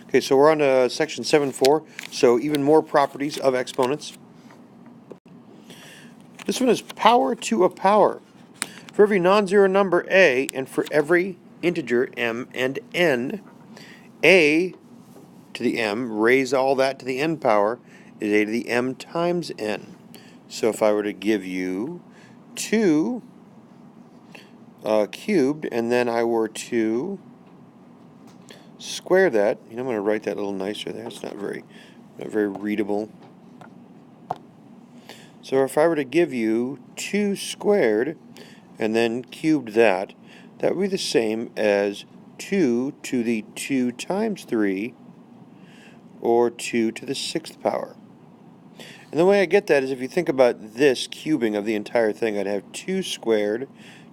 Okay, so we're on to section 7.4, so even more properties of exponents. This one is power to a power. For every non-zero number a, and for every integer m and n, a to the m, raise all that to the n power, is a to the m times n. So if I were to give you 2 cubed, and then I were to square that, I'm going to write that a little nicer there. It's not very readable. So if I were to give you 2 squared and then cubed that, that would be the same as 2 to the 2 times 3, or 2 to the 6th power. And the way I get that is if you think about this cubing of the entire thing, I'd have 2 squared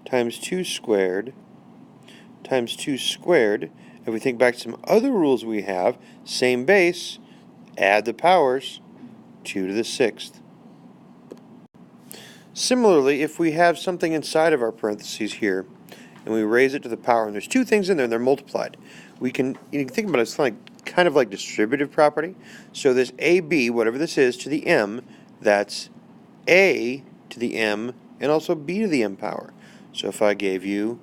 times 2 squared times 2 squared. If we think back to some other rules we have, same base, add the powers, 2 to the 6th. Similarly, if we have something inside of our parentheses here, and we raise it to the power, and there's 2 things in there, and they're multiplied, you can think about it as kind of like distributive property. So this AB, whatever this is, to the m, that's A to the m, and also B to the m power. So if I gave you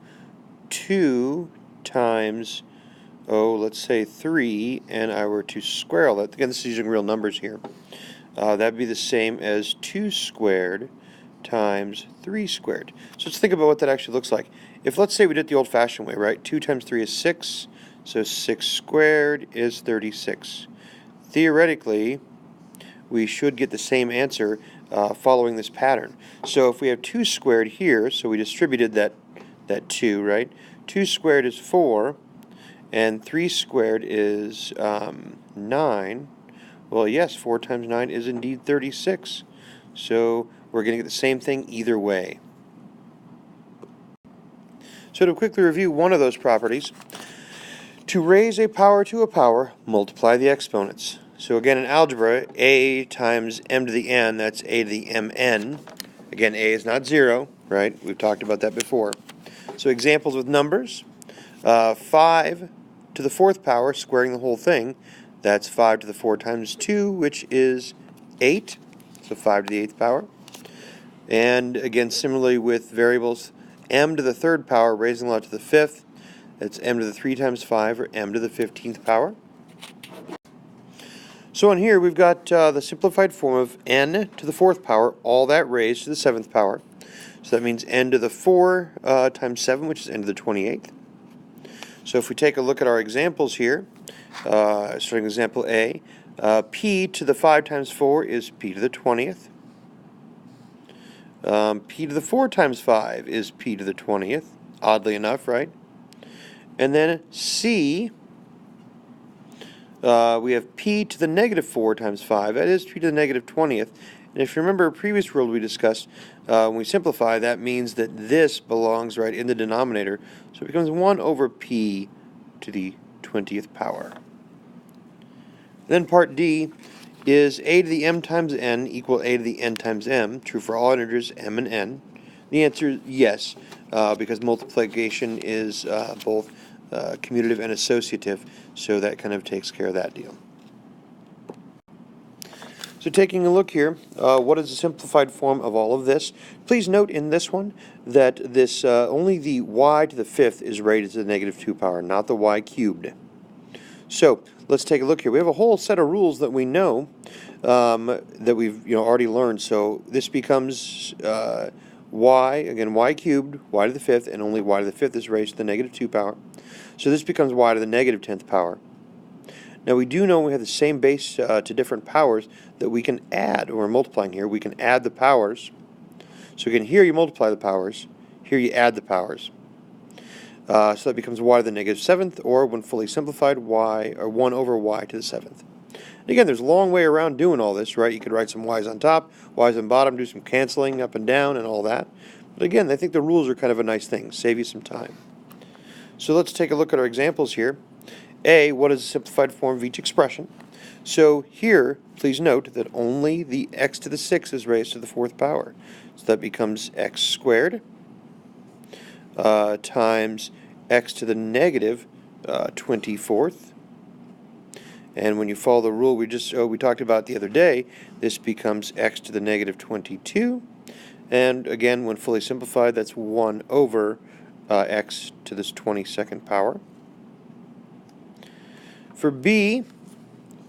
2 times, let's say 3, and I were to square all that, again, this is using real numbers here, that'd be the same as 2 squared times 3 squared. So let's think about what that actually looks like. If, let's say, we did it the old-fashioned way, right? 2 times 3 is 6, so 6 squared is 36. Theoretically, we should get the same answer following this pattern. So if we have 2 squared here, so we distributed that 2, right? 2 squared is 4, and 3 squared is 9. Well, yes, 4 times 9 is indeed 36. So we're going to get the same thing either way. So to quickly review one of those properties, to raise a power to a power, multiply the exponents. So again, in algebra, a times m to the n, that's a to the mn. Again, a is not 0, right? We've talked about that before. So examples with numbers, 5 to the 4th power, squaring the whole thing, that's 5 to the 4 times 2, which is 8, so 5 to the 8th power. And again, similarly with variables, m to the 3rd power, raising all to the 5th, that's m to the 3 times 5, or m to the 15th power. So on here, we've got the simplified form of n to the 4th power, all that raised to the 7th power. So that means n to the 4 times 7, which is n to the 28th. So if we take a look at our examples here, starting with example A, p to the 5 times 4 is p to the 20th. P to the 4 times 5 is p to the 20th, oddly enough, right? And then C, we have p to the negative 4 times 5, that is p to the negative 20th. And if you remember a previous rule we discussed, when we simplify, that means that this belongs right in the denominator, so it becomes 1 over p to the 20th power. Then part D is a to the m times n equal a to the n times m, true for all integers m and n? The answer is yes, because multiplication is both commutative and associative, so that kind of takes care of that deal. So taking a look here, what is the simplified form of all of this? Please note in this one that this only the y to the 5th is raised to the negative 2 power, not the y cubed. So let's take a look here. We have a whole set of rules that we know that we've already learned. So this becomes y, again, y cubed, y to the 5th, and only y to the 5th is raised to the negative 2 power. So this becomes y to the negative 10th power. Now we do know we have the same base to different powers that we can add, or we're multiplying here, we can add the powers. So again, here you multiply the powers, here you add the powers. So that becomes y to the negative 7th, or when fully simplified, y, or 1 over y to the 7th. And again, there's a long way around doing all this, right? You could write some y's on top, y's on bottom, do some canceling up and down and all that. But again, I think the rules are kind of a nice thing, save you some time. So let's take a look at our examples here. A, what is the simplified form of each expression? So here, please note that only the x to the 6 is raised to the 4th power. So that becomes x squared times x to the negative 24th And when you follow the rule we talked about the other day, this becomes x to the negative 22. And again, when fully simplified, that's 1 over x to this 22nd power. For b,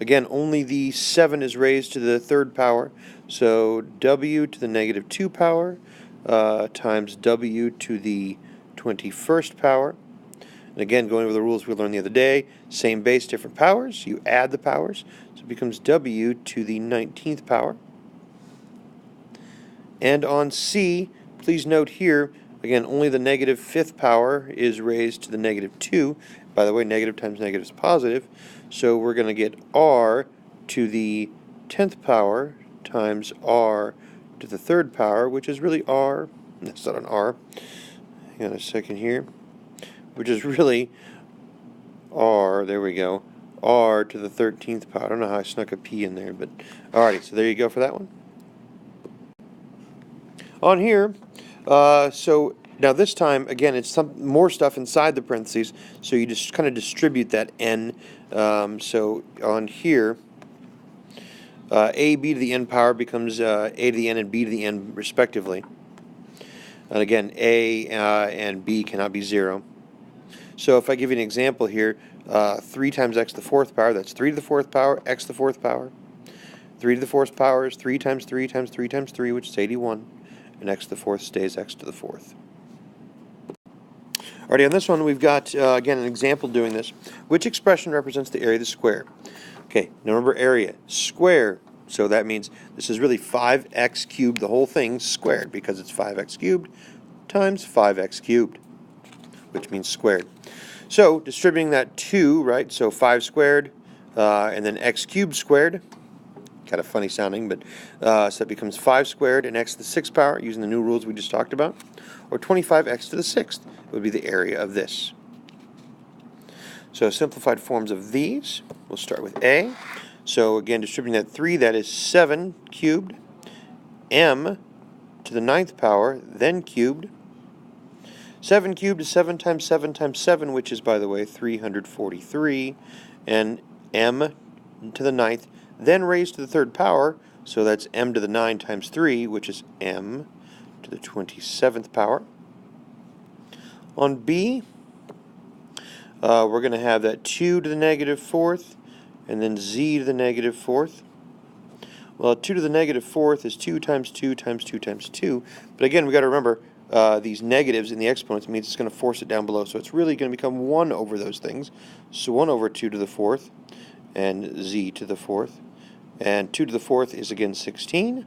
again, only the 7 is raised to the 3rd power, so w to the negative 2 power times w to the 21st power. And again, going over the rules we learned the other day, same base, different powers. You add the powers, so it becomes w to the 19th power. And on c, please note here, again, only the negative 5th power is raised to the negative 2. By the way, negative times negative is positive. So we're going to get r to the 10th power times r to the 3rd power, which is really r. That's not an r. Hang on a second here. Which is really r, there we go, r to the 13th power. I don't know how I snuck a p in there, but alrighty, so there you go for that one. On here, so now this time, again, it's some more stuff inside the parentheses, so you just kind of distribute that n. So on here, a, b to the n power becomes a to the n and b to the n respectively. And again, a and b cannot be 0. So if I give you an example here, 3 times x to the 4th power, that's 3 to the 4th power, x to the 4th power. 3 to the 4th power is 3 times 3 times 3 times 3, which is 81. And x to the 4th stays x to the 4th. Alrighty, on this one we've got, again, an example doing this. Which expression represents the area of the square? Okay, now remember area, square. So that means this is really 5x cubed, the whole thing squared, because it's 5x cubed times 5x cubed, which means squared. So distributing that 2, right, so 5 squared, and then x cubed squared, kind of funny sounding, but so that becomes 5 squared and x to the 6th power, using the new rules we just talked about, or 25x to the 6th would be the area of this. So simplified forms of these, we'll start with a. So again, distributing that 3, that is 7 cubed, m to the 9th power, then cubed. 7 cubed is 7 times 7 times 7, which is, by the way, 343, and m to the 9th, then raised to the 3rd power, so that's m to the 9 times 3, which is m to the 27th power. On b, we're going to have that 2 to the negative 4th, and then z to the negative 4th. Well, 2 to the negative 4th is 2 times 2 times 2 times 2, but again, we've got to remember, these negatives in the exponents means it's going to force it down below, so it's really going to become 1 over those things. So 1 over 2 to the 4th, and z to the 4th. And 2 to the 4th is again 16,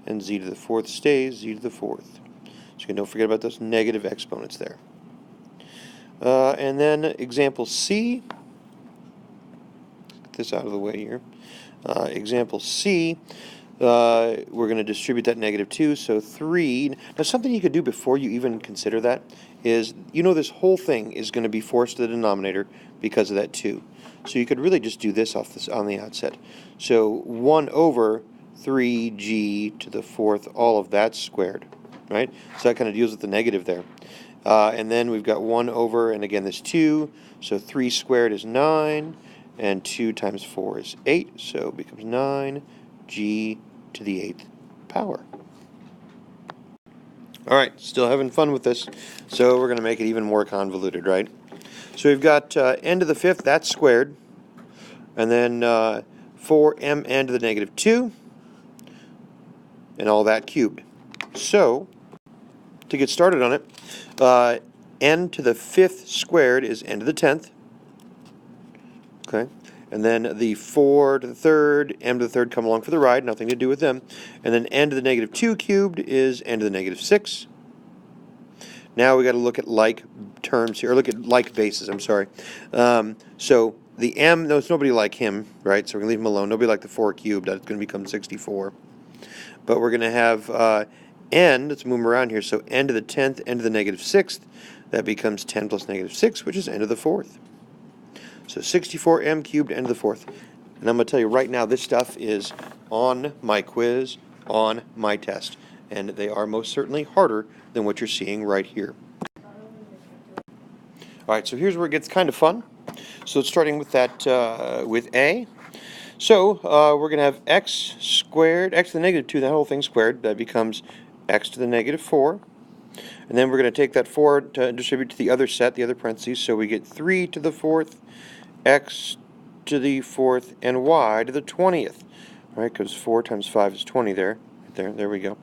and z to the 4th stays z to the 4th. So don't forget about those negative exponents there. And then example C, get this out of the way here. Example C, we're going to distribute that negative 2, so 3. Now something you could do before you even consider that is, you know, this whole thing is going to be forced to the denominator because of that 2. So you could really just do this on the outset. So 1 over 3g to the 4th, all of that squared, right? So that kind of deals with the negative there. And then we've got 1 over, and again this 2, so 3 squared is 9, and 2 times 4 is 8, so it becomes 9g to the 8th power. Alright, still having fun with this, so we're going to make it even more convoluted, right? So we've got n to the 5th, that's squared, and then 4mn to the negative 2, and all that cubed. So, to get started on it, n to the 5th squared is n to the 10th, okay? And then the 4 to the 3rd, m to the 3rd come along for the ride, nothing to do with them. And then n to the negative 2 cubed is n to the negative 6. Now we got to look at like terms here, or look at like bases, I'm sorry. So the m, no, it's nobody like him, right? So we're going to leave him alone. Nobody like the 4 cubed, that's going to become 64. But we're going to have n, let's move them around here, so n to the 10th, n to the negative 6th, that becomes 10 plus negative 6, which is n to the 4th. So 64m cubed, n to the 4th. And I'm going to tell you right now, this stuff is on my quiz, on my test. And they are most certainly harder than what you're seeing right here. Alright, so here's where it gets kind of fun. So starting with that, with A. So we're going to have x squared, x to the negative 2, that whole thing squared. That becomes x to the negative 4. And then we're going to take that 4 to distribute to the other set, the other parentheses. So we get 3 to the 4th, x to the 4th, and y to the 20th. Right, because 4 times 5 is 20 there. Right there we go.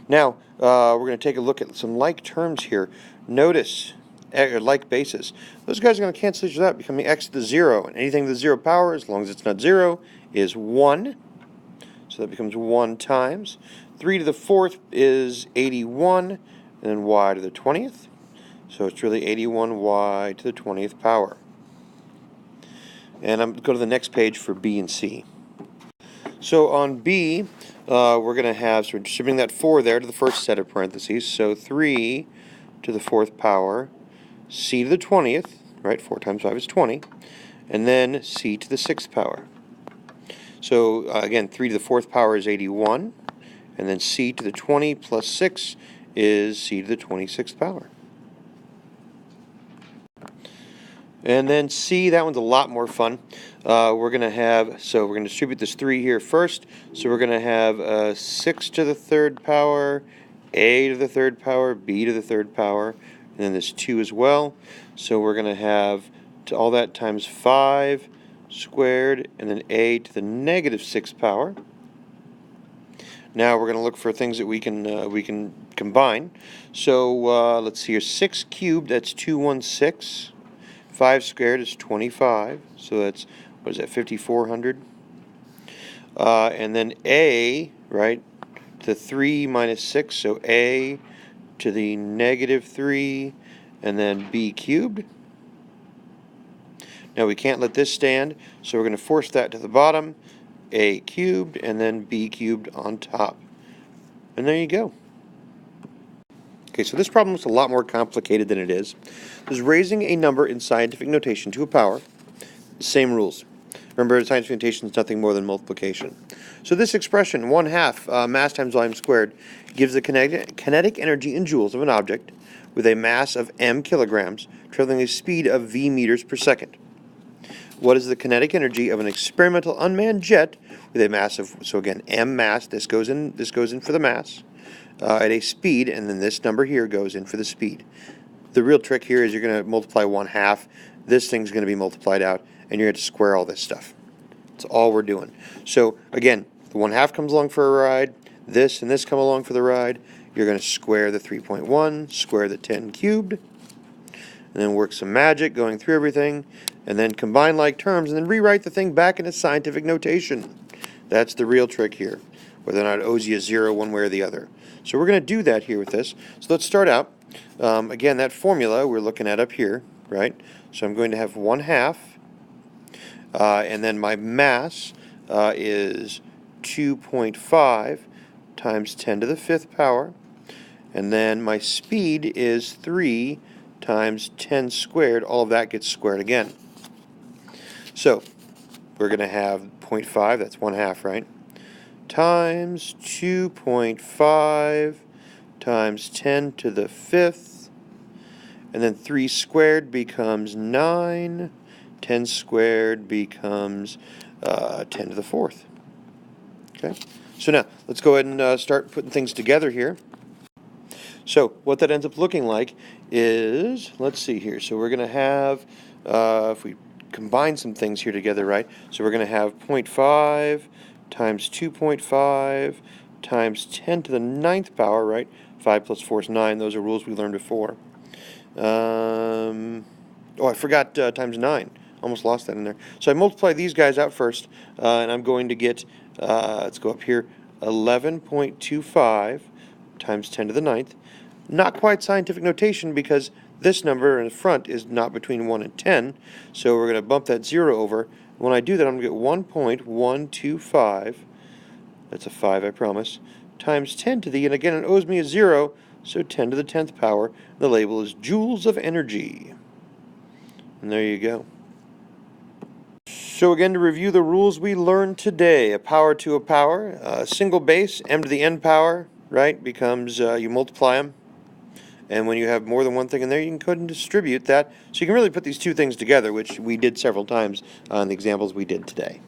Now, we're going to take a look at some like terms here. Notice, like bases. Those guys are going to cancel each other out, becoming x to the 0. And anything to the 0 power, as long as it's not 0, is 1. So that becomes 1 times. 3 to the 4th is 81, and then y to the 20th. So it's really 81y to the 20th power. And I'm going to go to the next page for B and C. So on B, we're going to have, so we're distributing that 4 there to the first set of parentheses. So 3 to the 4th power, c to the 20th, right? 4 times 5 is 20. And then c to the 6th power. So again, 3 to the 4th power is 81. And then c to the 20 plus 6 is c to the 26th power. And then C, that one's a lot more fun. We're going to distribute this 3 here first. So we're going to have 6 to the 3rd power, A to the 3rd power, B to the 3rd power, and then this 2 as well. So we're going to have all that times 5 squared, and then A to the negative 6th power. Now we're going to look for things that we can combine. So let's see here, 6 cubed, that's 216. 5 squared is 25, so that's, what is that, 5,400? And then A, right, to 3 minus 6, so A to the negative 3, and then B cubed. Now we can't let this stand, so we're going to force that to the bottom, A cubed, and then B cubed on top. And there you go. Okay, so this problem is a lot more complicated than it is. There's raising a number in scientific notation to a power. Same rules. Remember, scientific notation is nothing more than multiplication. So this expression, 1/2 mass times volume squared, gives the kinetic energy in joules of an object with a mass of m kilograms, traveling a speed of v meters per second. What is the kinetic energy of an experimental unmanned jet with a mass of, so again, m mass, this goes in for the mass, at a speed, and then this number here goes in for the speed. The real trick here is you're going to multiply 1/2. This thing's going to be multiplied out, and you're going to square all this stuff. That's all we're doing. So again, the 1/2 comes along for a ride. This and this come along for the ride. You're going to square the 3.1, square the 10 cubed, and then work some magic going through everything, and then combine like terms, and then rewrite the thing back into scientific notation. That's the real trick here, whether or not it owes you a 0 one way or the other. So we're going to do that here with this. So let's start out. Again, that formula we're looking at up here, right? So I'm going to have 1/2, and then my mass is 2.5 times 10 to the 5th power, and then my speed is 3 times 10 squared. All of that gets squared again. So we're going to have 0.5, that's 1/2, right? Times 2.5 times 10 to the 5th, and then 3 squared becomes 9, 10 squared becomes 10 to the 4th. Okay, so now let's go ahead and start putting things together here. So what that ends up looking like is, let's see here, so we're going to have, if we combine some things here together, right, so we're going to have 0.5 times 2.5 times 10 to the 9th power, right? 5 plus 4 is 9. Those are rules we learned before. Oh, I forgot times 9. Almost lost that in there. So I multiply these guys out first, and I'm going to get, let's go up here, 11.25 times 10 to the 9th. Not quite scientific notation because this number in the front is not between 1 and 10, so we're going to bump that 0 over. When I do that, I'm going to get 1.125, that's a 5, I promise, times 10 to the, and again, it owes me a 0, so 10 to the 10th power. The label is joules of energy. And there you go. So again, to review the rules we learned today, a power to a power, a single base, m to the n power, right, becomes, you multiply them, And when you have more than one thing in there, you can go ahead and distribute that. So you can really put these two things together, which we did several times on the examples we did today.